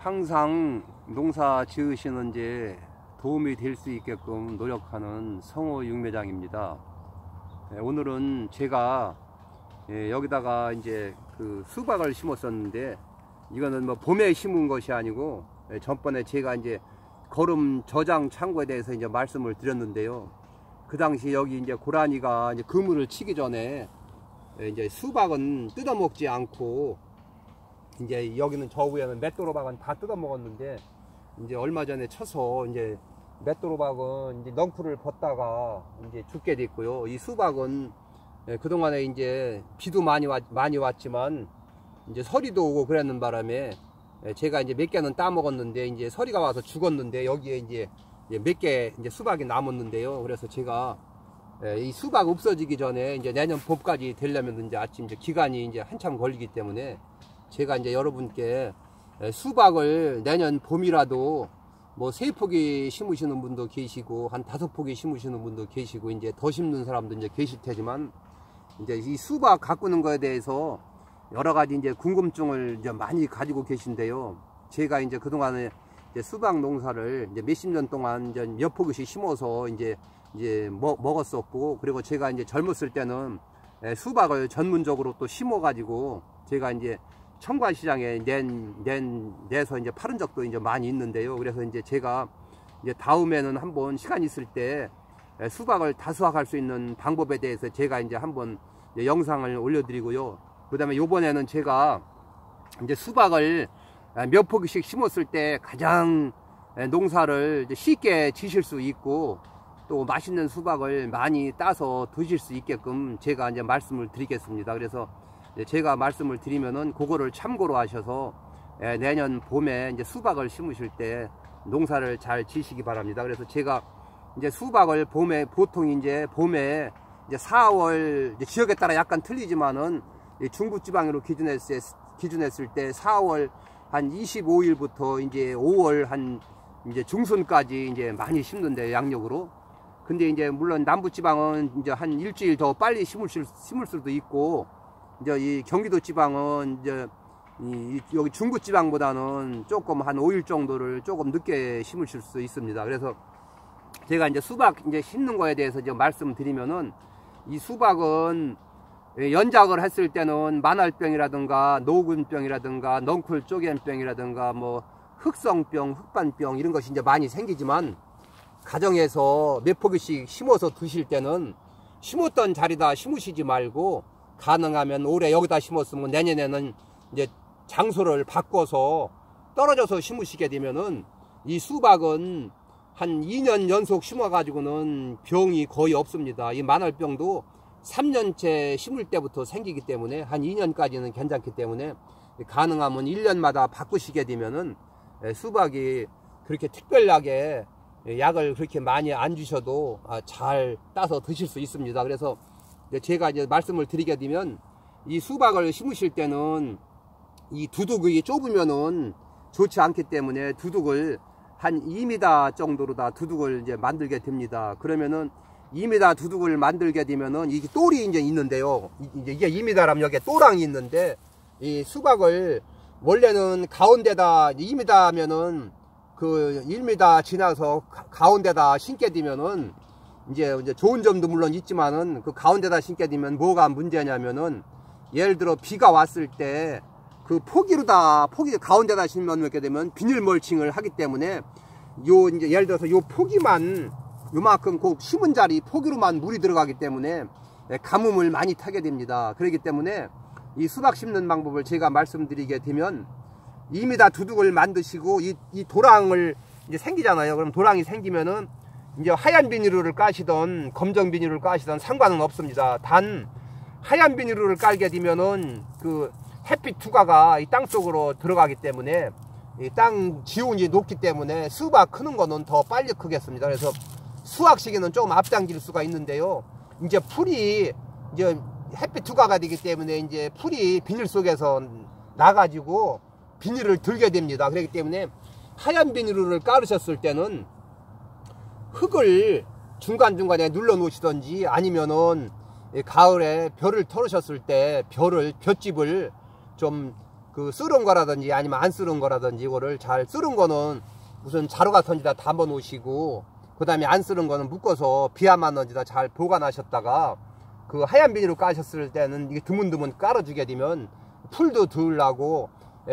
항상 농사 지으시는데 도움이 될 수 있게끔 노력하는 성호 육매장입니다. 오늘은 제가 여기다가 이제 그 수박을 심었었는데, 이거는 뭐 봄에 심은 것이 아니고 전번에 제가 이제 거름 저장 창고에 대해서 이제 말씀을 드렸는데요. 그 당시 여기 이제 고라니가 이제 그물을 치기 전에 이제 수박은 뜯어먹지 않고, 이제 여기는 저 위에는 맷도로박은 다 뜯어먹었는데, 이제 얼마 전에 쳐서 이제 맷도로박은 이제 넝쿨을 벗다가 이제 죽게 됐고요. 이 수박은 그동안에 이제 비도 많이 왔지만 이제 서리도 오고 그랬는 바람에 제가 이제 몇 개는 따먹었는데 이제 서리가 와서 죽었는데, 여기에 이제 몇 개 이제 수박이 남았는데요. 그래서 제가 이 수박 없어지기 전에 이제 내년 봄까지 되려면 이제 아침 이제 기간이 이제 한참 걸리기 때문에 제가 이제 여러분께 수박을 내년 봄이라도 뭐 3포기 심으시는 분도 계시고 한 5포기 심으시는 분도 계시고 이제 더 심는 사람도 이제 계실 테지만, 이제 이 수박 가꾸는 거에 대해서 여러 가지 이제 궁금증을 이제 많이 가지고 계신데요. 제가 이제 그동안에 이제 수박 농사를 이제 몇십 년 동안 이제 몇 포기씩 심어서 이제 먹었었고, 그리고 제가 이제 젊었을 때는 수박을 전문적으로 또 심어 가지고 제가 이제 청과시장에 내서 이제 팔은 적도 이제 많이 있는데요. 그래서 이제 제가 이제 다음에는 한번 시간 있을 때 수박을 다수확할 수 있는 방법에 대해서 제가 이제 한번 영상을 올려드리고요. 그 다음에 요번에는 제가 이제 수박을 몇 포기씩 심었을 때 가장 농사를 쉽게 지실 수 있고 또 맛있는 수박을 많이 따서 드실 수 있게끔 제가 이제 말씀을 드리겠습니다. 그래서 제가 말씀을 드리면은 그거를 참고로 하셔서 내년 봄에 이제 수박을 심으실 때 농사를 잘 지시기 바랍니다. 그래서 제가 이제 수박을 봄에, 보통 이제 봄에 이제 4월, 이제 지역에 따라 약간 틀리지만은 중부지방으로 기준했을 때 4월 한 25일부터 이제 5월 한 이제 중순까지 이제 많이 심는데, 양력으로. 근데 이제 물론 남부지방은 이제 한 일주일 더 빨리 심을 수도 있고, 이제 이 경기도 지방은 이제 여기 중부 지방보다는 조금 한 5일 정도를 조금 늦게 심으실 수 있습니다. 그래서 제가 이제 수박 이제 심는 거에 대해서 이제 말씀드리면은, 이 수박은 연작을 했을 때는 만알병이라든가 노근병이라든가 넝쿨 쪼갠병이라든가 뭐 흑성병, 흑반병 이런 것이 이제 많이 생기지만, 가정에서 몇 포기씩 심어서 드실 때는 심었던 자리다 심으시지 말고, 가능하면 올해 여기다 심었으면 내년에는 이제 장소를 바꿔서 떨어져서 심으시게 되면은 이 수박은 한 2년 연속 심어 가지고는 병이 거의 없습니다. 이 만알병도 3년째 심을 때부터 생기기 때문에 한 2년까지는 괜찮기 때문에 가능하면 1년마다 바꾸시게 되면은 수박이 그렇게 특별하게 약을 그렇게 많이 안 주셔도 잘 따서 드실 수 있습니다. 그래서 제가 이제 말씀을 드리게 되면, 이 수박을 심으실 때는 이 두둑이 좁으면은 좋지 않기 때문에 두둑을 한 2m 정도로 다 두둑을 이제 만들게 됩니다. 그러면은 2m 두둑을 만들게 되면은 이게 똘이 이제 있는데요. 이게 2m라면 여기에 똘랑이 있는데, 이 수박을 원래는 가운데다 2m면은 그 1m 지나서 가운데다 심게 되면은 이제 좋은 점도 물론 있지만은, 그 가운데다 심게 되면 뭐가 문제냐면은, 예를 들어 비가 왔을 때 그 포기 가운데다 심게 되면 비닐 멀칭을 하기 때문에 이제 예를 들어서 요 포기만 요만큼 그 심은 자리 포기로만 물이 들어가기 때문에 가뭄을 많이 타게 됩니다. 그렇기 때문에 이 수박 심는 방법을 제가 말씀드리게 되면, 2m 두둑을 만드시고 이 도랑을 이제 생기잖아요. 그럼 도랑이 생기면은 이제 하얀 비닐을 까시던 검정 비닐을 까시던 상관은 없습니다. 단 하얀 비닐을 깔게 되면은 그 햇빛 투과가 이 땅 속으로 들어가기 때문에 이 땅 기온이 높기 때문에 수박 크는 거는 더 빨리 크겠습니다. 그래서 수확 시기는 조금 앞당길 수가 있는데요. 이제 풀이 이제 햇빛 투과가 되기 때문에 이제 풀이 비닐 속에서 나가지고 비닐을 들게 됩니다. 그렇기 때문에 하얀 비닐을 깔으셨을 때는 흙을 중간중간에 눌러 놓으시던지, 아니면은 가을에 벼를 털으셨을 때 벼집을 좀 그 쓸은 거라든지 아니면 안 쓸은 거라든지 이거를 잘 쓸은 거는 무슨 자루가 던지다 담아 놓으시고 그 다음에 안 쓸은 거는 묶어서 비암만 던지다 잘 보관하셨다가 그 하얀 비닐로 까셨을 때는 이게 드문드문 깔아주게 되면 풀도 덜 나고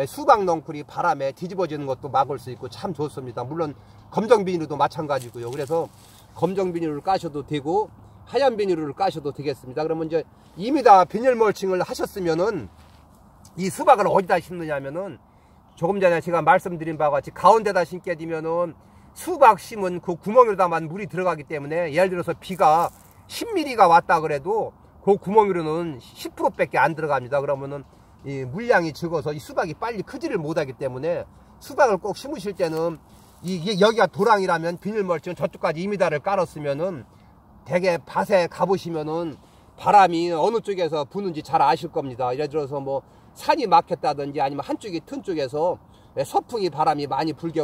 수박 넝쿨이 바람에 뒤집어지는 것도 막을 수 있고 참 좋습니다. 물론 검정 비닐도 마찬가지고요. 그래서 검정 비닐을 까셔도 되고 하얀 비닐을 까셔도 되겠습니다. 그러면 이제 2m 비닐 멀칭을 하셨으면은 이 수박을 어디다 심느냐면은 조금 전에 제가 말씀드린 바와 같이 가운데다 심게 되면은 수박 심은 그 구멍으로다만 물이 들어가기 때문에 예를 들어서 비가 10mm가 왔다 그래도 그 구멍으로는 10% 밖에 안 들어갑니다. 그러면은 이 물량이 적어서 이 수박이 빨리 크지를 못하기 때문에 수박을 꼭 심으실 때는 이게 여기가 도랑이라면 비닐 멀칭 저쪽까지 2m를 깔았으면은 대개 밭에 가보시면은 바람이 어느 쪽에서 부는지 잘 아실 겁니다. 예를 들어서 뭐 산이 막혔다든지 아니면 한쪽이 튼 쪽에서 서풍이 바람이 많이 불게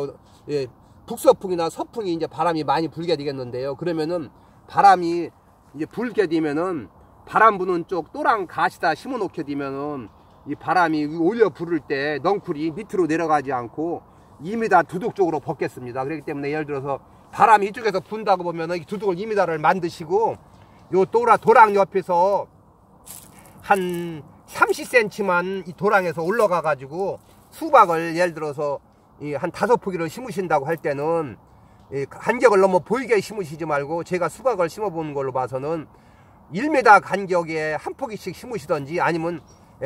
북서풍이나 서풍이 이제 바람이 많이 불게 되겠는데요. 그러면은 바람이 이제 불게 되면은 바람 부는 쪽 또랑 가시다 심어 놓게 되면은 이 바람이 올려 부를 때 넝쿨이 밑으로 내려가지 않고 2m 두둑 쪽으로 벗겠습니다. 그렇기 때문에 예를 들어서 바람이 이쪽에서 분다고 보면은 이 두둑을 2m를 만드시고 요 도랑 옆에서 한 30cm만 이 도랑에서 올라가 가지고 수박을 예를 들어서 한 5포기를 심으신다고 할 때는 간격을 너무 보이게 심으시지 말고 제가 수박을 심어 보는 걸로 봐서는 1m 간격에 한 포기씩 심으시던지 아니면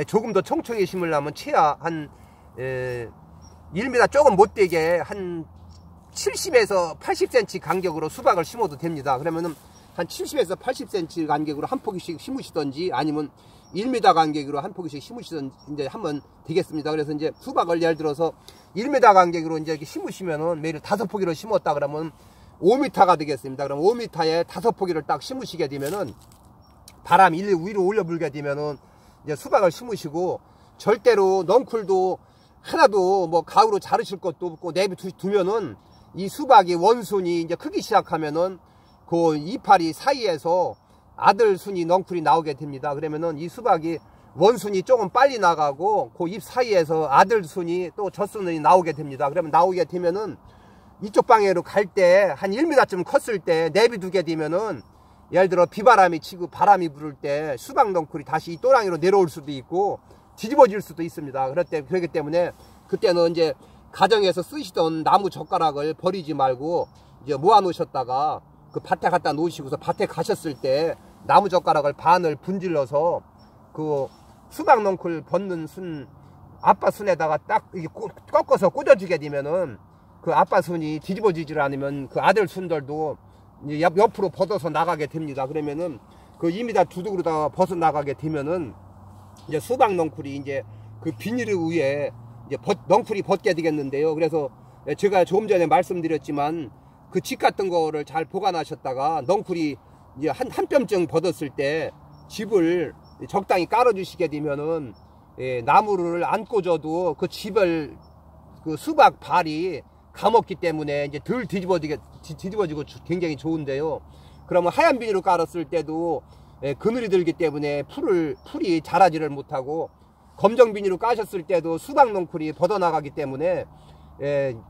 조금 더 총총히 심으려면 최하 한 1m 조금 못되게 한 70에서 80cm 간격으로 수박을 심어도 됩니다. 그러면은 한 70에서 80cm 간격으로 한 포기씩 심으시던지 아니면 1m 간격으로 한 포기씩 심으시던지 이제 하면 되겠습니다. 그래서 이제 수박을 예를 들어서 1m 간격으로 이제 이렇게 심으시면은 매일 5포기를 심었다 그러면 5m가 되겠습니다. 그럼 5m에 5포기를 딱 심으시게 되면은 바람이 위로 올려 불게 되면은 이제 수박을 심으시고 절대로 넝쿨도 하나도 뭐 가위로 자르실 것도 없고 내비 두면은 이 수박이 원순이 이제 크기 시작하면은 그 이파리 사이에서 아들 순이 넝쿨이 나오게 됩니다. 그러면은 이 수박이 원순이 조금 빨리 나가고 그 잎 사이에서 아들 순이 또 젖순이 나오게 됩니다. 그러면 나오게 되면은 이쪽 방향으로 갈 때 한 1m쯤 컸을 때 내비두게 되면은 예를 들어 비바람이 치고 바람이 불을 때 수박 넝쿨이 다시 이 또랑이로 내려올 수도 있고 뒤집어질 수도 있습니다. 그렇기 때문에 그때는 이제 가정에서 쓰시던 나무 젓가락을 버리지 말고 이제 모아 놓으셨다가 그 밭에 갖다 놓으시고서 밭에 가셨을 때 나무 젓가락을 반을 분질러서 그 수박 넝쿨 벗는 순 아빠 순에다가 딱 이렇게 꺾어서 꽂아주게 되면은 그 아빠 순이 뒤집어지질 않으면 그 아들 순들도 이제 옆으로 벗어서 나가게 됩니다. 그러면은 그 2m 두둑으로다가 벗어 나가게 되면은 이제 수박 넝쿨이 이제 그 비닐 위에 이제 넝쿨이 벗게 되겠는데요. 그래서 제가 조금 전에 말씀드렸지만 그 집 같은 거를 잘 보관하셨다가 넝쿨이 이제 한 뼘쯤 벗었을 때 집을 적당히 깔아주시게 되면은 나무를 안 꽂아도 그 집을 그 수박 발이 감았기 때문에 이제 덜 뒤집어지고 굉장히 좋은데요. 그러면 하얀 비닐로 깔았을 때도 그늘이 들기 때문에 풀이 자라지를 못하고 검정 비닐로 까셨을 때도 수박 넝쿨이 벗어나가기 때문에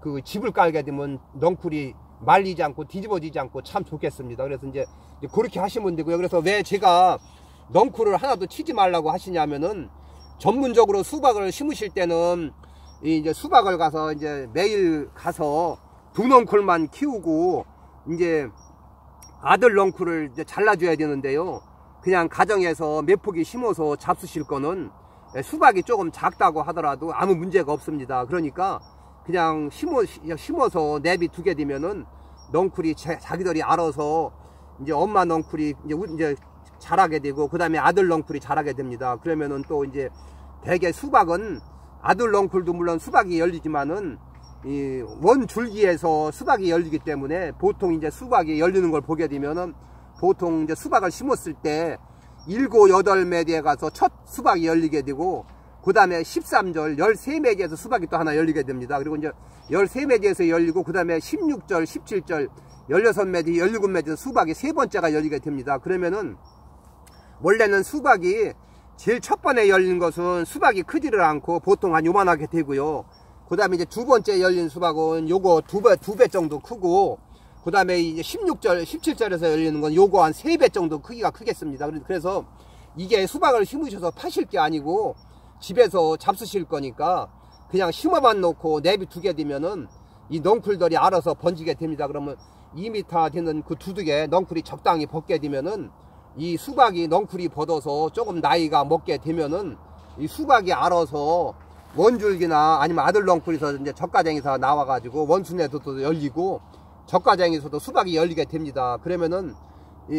그 집을 깔게 되면 넝쿨이 말리지 않고 뒤집어지지 않고 참 좋겠습니다. 그래서 이제 그렇게 하시면 되고요. 그래서 왜 제가 넝쿨을 하나도 치지 말라고 하시냐면은 전문적으로 수박을 심으실 때는 이제 수박을 가서 이제 매일 가서 두 넝쿨만 키우고 이제 아들 넝쿨을 이제 잘라줘야 되는데요. 그냥 가정에서 몇 포기 심어서 잡수실 거는 수박이 조금 작다고 하더라도 아무 문제가 없습니다. 그러니까 그냥 심어서 내비 두게 되면은 넝쿨이 자기들이 알아서 이제 엄마 넝쿨이 이제 자라게 되고 그 다음에 아들 넝쿨이 자라게 됩니다. 그러면은 또 이제 대개 수박은 아들 넝쿨도 물론 수박이 열리지만은 이 원줄기에서 수박이 열리기 때문에 보통 이제 수박이 열리는 걸 보게 되면은 보통 이제 수박을 심었을 때 7, 8매디에 가서 첫 수박이 열리게 되고 그 다음에 13절 13매디에서 수박이 또 하나 열리게 됩니다. 그리고 이제 13매디에서 열리고 그 다음에 16절 17절 16매디 17매디에서 수박이 세 번째가 열리게 됩니다. 그러면은 원래는 수박이 제일 첫 번에 열린 것은 수박이 크지를 않고 보통 한 요만하게 되고요. 그 다음에 이제 두 번째 열린 수박은 요거 두 배 정도 크고, 그 다음에 이제 16절, 17절에서 열리는 건 요거 한 3배 정도 크기가 크겠습니다. 그래서 이게 수박을 심으셔서 파실 게 아니고 집에서 잡수실 거니까 그냥 심어만 놓고 내비 두게 되면은 이 넝쿨들이 알아서 번지게 됩니다. 그러면 2m 되는 그 두둑에 넝쿨이 적당히 벗게 되면은 이 수박이 넝쿨이 벗어서 조금 나이가 먹게 되면은 이 수박이 알아서 원줄기나 아니면 아들 넝쿨에서 이제 젖가쟁이서 나와가지고 원순에도 열리고 젖가쟁이에서도 수박이 열리게 됩니다. 그러면은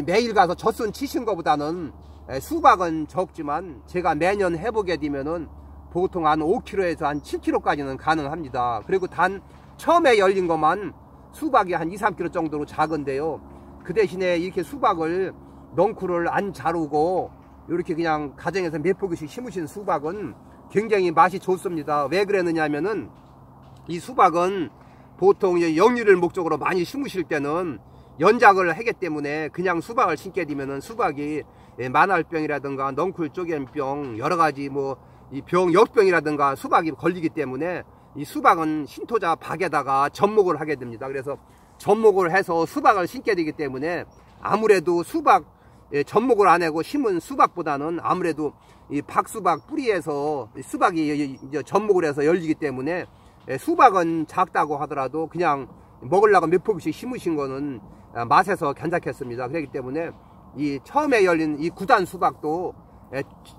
매일 가서 젖순 치신 것보다는 수박은 적지만 제가 매년 해보게 되면은 보통 한 5kg에서 한 7kg까지는 가능합니다. 그리고 단 처음에 열린 것만 수박이 한 2, 3kg 정도로 작은데요. 그 대신에 이렇게 수박을 넝쿨을 안 자르고 이렇게 그냥 가정에서 몇 포기씩 심으신 수박은 굉장히 맛이 좋습니다. 왜 그랬느냐 하면은 이 수박은 보통 영유를 목적으로 많이 심으실 때는 연작을 하기 때문에 그냥 수박을 심게 되면은 수박이 만알병이라든가 넝쿨 쪼개병 여러가지 뭐 이 병 역병이라든가 수박이 걸리기 때문에 이 수박은 신토자 박에다가 접목을 하게 됩니다. 그래서 접목을 해서 수박을 심게 되기 때문에 아무래도 수박 접목을 안 하고 심은 수박보다는 아무래도 이 박수박 뿌리에서 수박이 접목을 해서 열리기 때문에 수박은 작다고 하더라도 그냥 먹으려고 몇 포기씩 심으신 거는 맛에서 괜찮겠습니다. 그렇기 때문에 이 처음에 열린 이 구단 수박도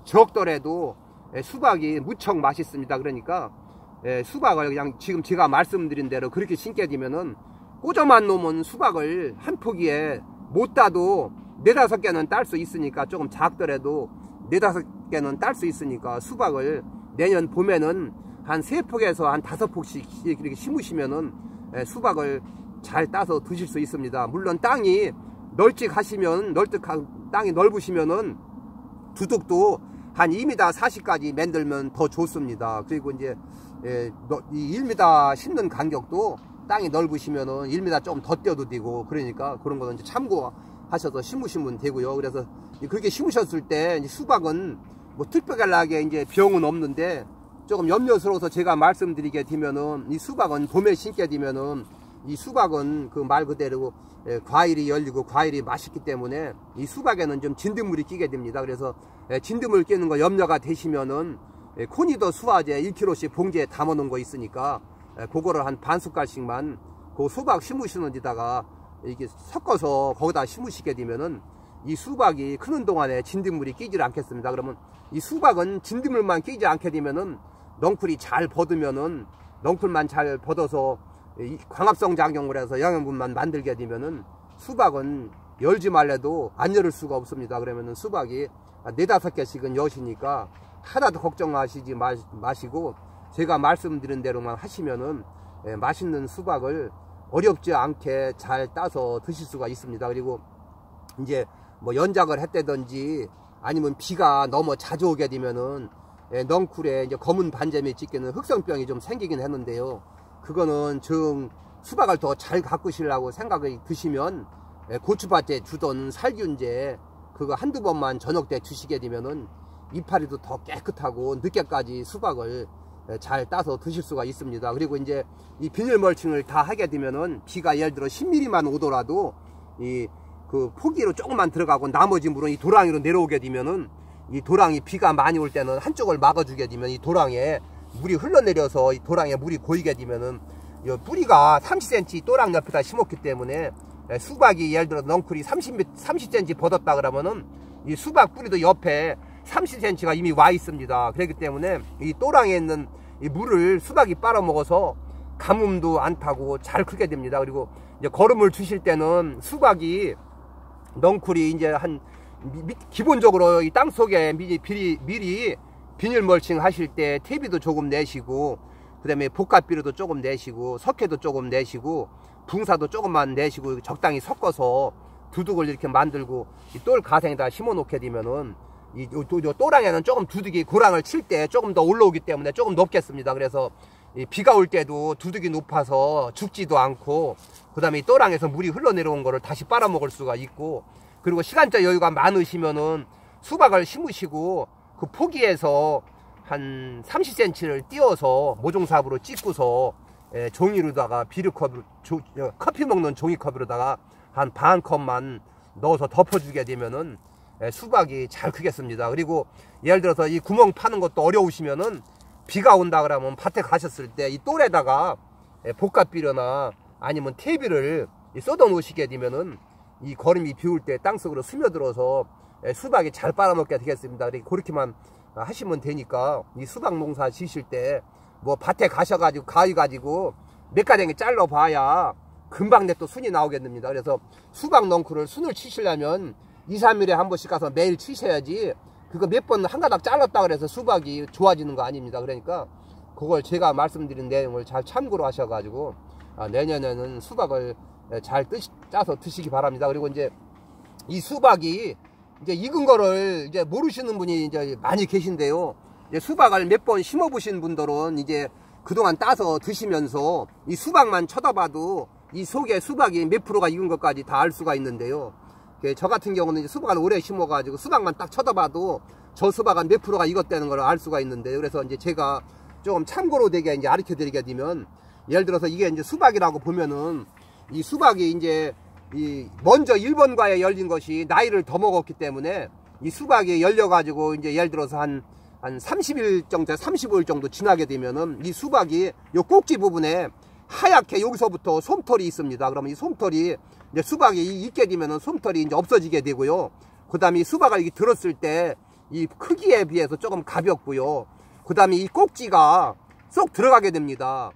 적더라도 수박이 무척 맛있습니다. 그러니까 수박을 그냥 지금 제가 말씀드린 대로 그렇게 심게 되면은 꽂아만 놓으면 수박을 한 포기에 못 따도 4, 5개는 딸 수 있으니까, 조금 작더라도 4, 5개는 딸 수 있으니까 수박을 내년 봄에는 한 3폭에서 한 5폭씩 이렇게 심으시면은 수박을 잘 따서 드실 수 있습니다. 물론 땅이 널찍하시면, 땅이 넓으시면은 두둑도 한 2m 40까지 만들면 더 좋습니다. 그리고 이제 이 1m 심는 간격도 땅이 넓으시면은 1m 좀 더 떼어도 되고, 그러니까 그런 거는 이제 참고하셔서 심으시면 되고요. 그래서 그렇게 심으셨을 때 수박은 뭐 특별하게 이제 병은 없는데, 조금 염려스러워서 제가 말씀드리게 되면은 이 수박은 봄에 심게 되면은 이 수박은 그 말 그대로 과일이 열리고 과일이 맛있기 때문에 이 수박에는 좀 진드물이 끼게 됩니다. 그래서 진드물 끼는 거 염려가 되시면은 코니더 수화제 1kg씩 봉지에 담아 놓은 거 있으니까 그거를 한 반 숟갈씩만 그 수박 심으시는 데다가 이렇게 섞어서 거기다 심으시게 되면은 이 수박이 크는 동안에 진드물이 끼질 않겠습니다. 그러면 이 수박은 진드물만 끼지 않게 되면은 넝쿨이 잘 벗으면은, 넝쿨만 잘 벗어서 광합성 작용을 해서 영양분만 만들게 되면은 수박은 열지 말래도 안 열을 수가 없습니다. 그러면은 수박이 4, 5개씩은 여시니까 하나도 걱정하시지 마시고 제가 말씀드린 대로만 하시면은 맛있는 수박을 어렵지 않게 잘 따서 드실 수가 있습니다. 그리고 이제 뭐 연작을 했다든지 아니면 비가 너무 자주 오게 되면은 넝쿨에 이제 검은 반점이 찍히는 흑성병이 좀 생기긴 했는데요. 그거는 좀 수박을 더 잘 가꾸시려고 생각이 드시면 고추밭에 주던 살균제 그거 한두 번만 저녁 때 주시게 되면은 이파리도 더 깨끗하고 늦게까지 수박을 잘 따서 드실 수가 있습니다. 그리고 이제 이 비닐 멀칭을 다 하게 되면은 비가 예를 들어 10mm만 오더라도 이 그 포기로 조금만 들어가고 나머지 물은 이 도랑이로 내려오게 되면은 이 도랑이 비가 많이 올 때는 한쪽을 막아주게 되면 이 도랑에 물이 흘러내려서 이 도랑에 물이 고이게 되면은 이 뿌리가 30cm 도랑 옆에다 심었기 때문에 수박이 예를 들어 넝쿨이 30cm 벗었다 그러면은 이 수박 뿌리도 옆에 30cm가 이미 와 있습니다. 그렇기 때문에 이 도랑에 있는 이 물을 수박이 빨아먹어서 가뭄도 안 타고 잘 크게 됩니다. 그리고 이제 거름을 주실 때는 수박이 넝쿨이 이제 한 기본적으로 이 땅 속에 미리 비닐 멀칭 하실 때 퇴비도 조금 내시고, 그 다음에 복합비료도 조금 내시고, 석회도 조금 내시고, 붕사도 조금만 내시고 적당히 섞어서 두둑을 이렇게 만들고 이 똘 가생에다 심어 놓게 되면은 이 또랑에는 조금 두둑이 고랑을 칠 때 조금 더 올라오기 때문에 조금 높겠습니다. 그래서 이 비가 올 때도 두둑이 높아서 죽지도 않고, 그 다음에 이 또랑에서 물이 흘러내려온 거를 다시 빨아먹을 수가 있고, 그리고 시간적 여유가 많으시면은 수박을 심으시고 그 포기에서 한 30cm를 띄워서 모종삽으로 찍고서 종이로다가 비료컵으로 커피 먹는 종이컵으로다가 한 반 컵만 넣어서 덮어주게 되면은 수박이 잘 크겠습니다. 그리고 예를 들어서 이 구멍 파는 것도 어려우시면은 비가 온다 그러면 밭에 가셨을 때 이 똘에다가 복합비료나 아니면 퇴비를 쏟아 놓으시게 되면은 이 거름이 비올 때 땅속으로 스며들어서 수박이 잘 빨아먹게 되겠습니다. 그렇게만 하시면 되니까 이 수박 농사 지실 때 뭐 밭에 가셔가지고 가위 가지고 몇 가닥이 잘라 봐야 금방 내 또 순이 나오게 됩니다. 그래서 수박 넝쿨을 순을 치시려면 2, 3일에 한 번씩 가서 매일 치셔야지 그거 몇 번 한 가닥 잘랐다 그래서 수박이 좋아지는 거 아닙니다. 그러니까 그걸 제가 말씀드린 내용을 잘 참고로 하셔가지고 내년에는 수박을 잘 짜서 드시기 바랍니다. 그리고 이제 이 수박이 이제 익은 거를 이제 모르시는 분이 이제 많이 계신데요. 이제 수박을 몇 번 심어 보신 분들은 이제 그동안 따서 드시면서 이 수박만 쳐다봐도 이 속에 수박이 몇 프로가 익은 것까지 다 알 수가 있는데요. 저 같은 경우는 이제 수박을 오래 심어가지고 수박만 딱 쳐다봐도 저 수박은 몇 프로가 익었다는 걸 알 수가 있는데, 그래서 이제 제가 조금 참고로 되게 이제 가르쳐 드리게 되면, 예를 들어서 이게 이제 수박이라고 보면은 이 수박이 이제 이 먼저 1번과에 열린 것이 나이를 더 먹었기 때문에 이 수박이 열려가지고 이제 예를 들어서 한 30일 정도, 35일 정도 지나게 되면은 이 수박이 요 꼭지 부분에 하얗게 여기서부터 솜털이 있습니다. 그러면 이 솜털이 이제 수박이 익게 되면은 솜털이 이제 없어지게 되고요. 그 다음에 이 수박을 이렇게 들었을 때 이 크기에 비해서 조금 가볍고요. 그 다음에 이 꼭지가 쏙 들어가게 됩니다.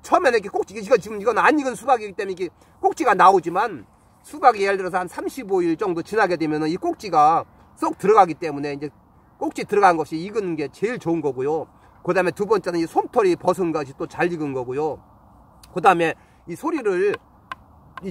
처음에는 이렇게 꼭지, 지금 이건 안 익은 수박이기 때문에 이게 꼭지가 나오지만 수박이 예를 들어서 한 35일 정도 지나게 되면은 이 꼭지가 쏙 들어가기 때문에 이제 꼭지 들어간 것이 익은 게 제일 좋은 거고요. 그 다음에 두 번째는 이 솜털이 벗은 것이 또 잘 익은 거고요. 그 다음에 이 소리를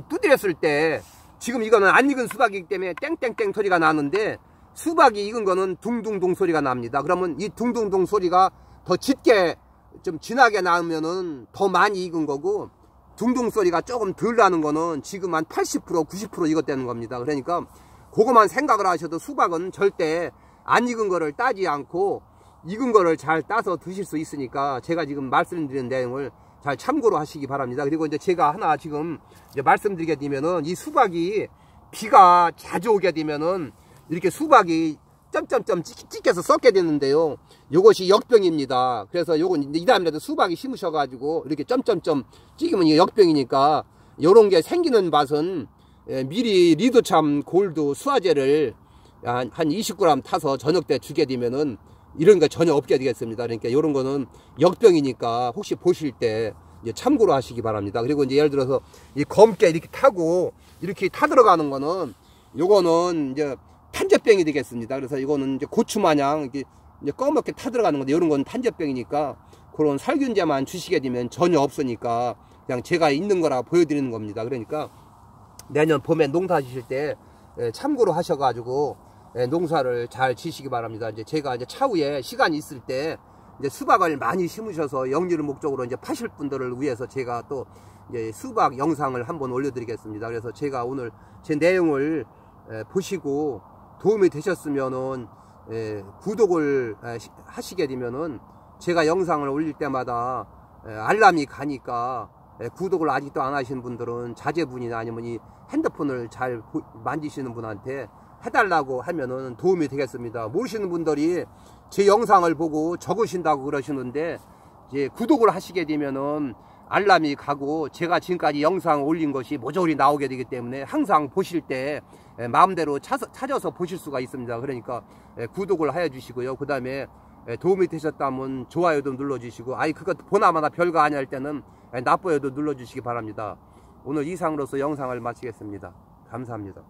두드렸을 때 지금 이거는 안 익은 수박이기 때문에 땡땡땡 소리가 나는데 수박이 익은 거는 둥둥둥 소리가 납니다. 그러면 이 둥둥둥 소리가 더 짙게 좀 진하게 나오면은 더 많이 익은 거고, 둥둥 소리가 조금 덜 나는 거는 지금 한 80% 90% 익었다는 겁니다. 그러니까 그거만 생각을 하셔도 수박은 절대 안 익은 거를 따지 않고 익은 거를 잘 따서 드실 수 있으니까 제가 지금 말씀드리는 내용을 잘 참고로 하시기 바랍니다. 그리고 이제 제가 하나 지금 이제 말씀드리게 되면은 이 수박이 비가 자주 오게 되면은 이렇게 수박이 점점점 찢겨서 썩게 되는데요. 이것이 역병입니다. 그래서 요건 이 다음에라도 수박이 심으셔가지고 이렇게 점점점 찢기면 이게 역병이니까 요런 게 생기는 맛은 미리 리도참 골드 수화제를 한 20g 타서 저녁 때 주게 되면은 이런 거 전혀 없게 되겠습니다. 그러니까 이런 거는 역병이니까 혹시 보실 때 이제 참고로 하시기 바랍니다. 그리고 이제 예를 들어서 이 검게 이렇게 타고 이렇게 타 들어가는 거는 요거는 이제 탄저병이 되겠습니다. 그래서 이거는 이제 고추 마냥 이렇게 이제 검게 타 들어가는 건데 이런 건 탄저병이니까 그런 살균제만 주시게 되면 전혀 없으니까 그냥 제가 있는 거라 보여드리는 겁니다. 그러니까 내년 봄에 농사 지실 때 참고로 하셔가지고 농사를 잘 지시기 바랍니다. 이제 제가 이제 차후에 시간이 있을 때 이제 수박을 많이 심으셔서 영리를 목적으로 이제 파실 분들을 위해서 제가 또 이제 수박 영상을 한번 올려드리겠습니다. 그래서 제가 오늘 제 내용을 보시고 도움이 되셨으면은 구독을 하시게 되면은 제가 영상을 올릴 때마다 알람이 가니까 구독을 아직도 안 하신 분들은 자제분이나 아니면 이 핸드폰을 잘 만지시는 분한테 해달라고 하면은 도움이 되겠습니다. 모르시는 분들이 제 영상을 보고 적으신다고 그러시는데 이제 구독을 하시게 되면은 알람이 가고 제가 지금까지 영상 올린 것이 모조리 나오게 되기 때문에 항상 보실 때 마음대로 찾아서 보실 수가 있습니다. 그러니까 구독을 해 주시고요. 그 다음에 도움이 되셨다면 좋아요도 눌러주시고, 그거 보나마나 별거 아니야 할 때는 나빠요도 눌러주시기 바랍니다. 오늘 이상으로서 영상을 마치겠습니다. 감사합니다.